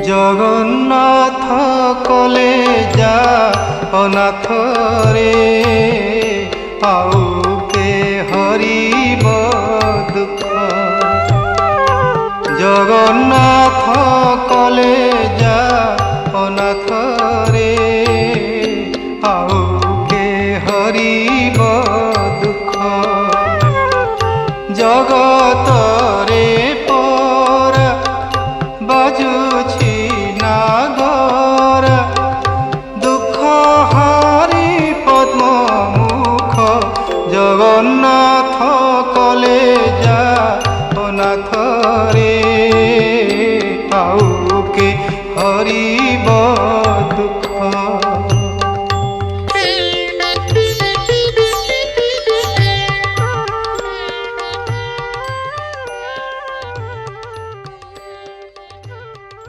জগন্নাথ কলে যা অনাথ রে, আউকে হরিব দুঃখ। জগন্নাথ কলে যা অনাথ রে, আউকে হরিব দুঃখ। জগতরে পরা বাজুছি নাগর, দুঃখ হারি পদ্ম মুখ। জগন্নাথ কলে যা অনাথ রে, আউকে হরিব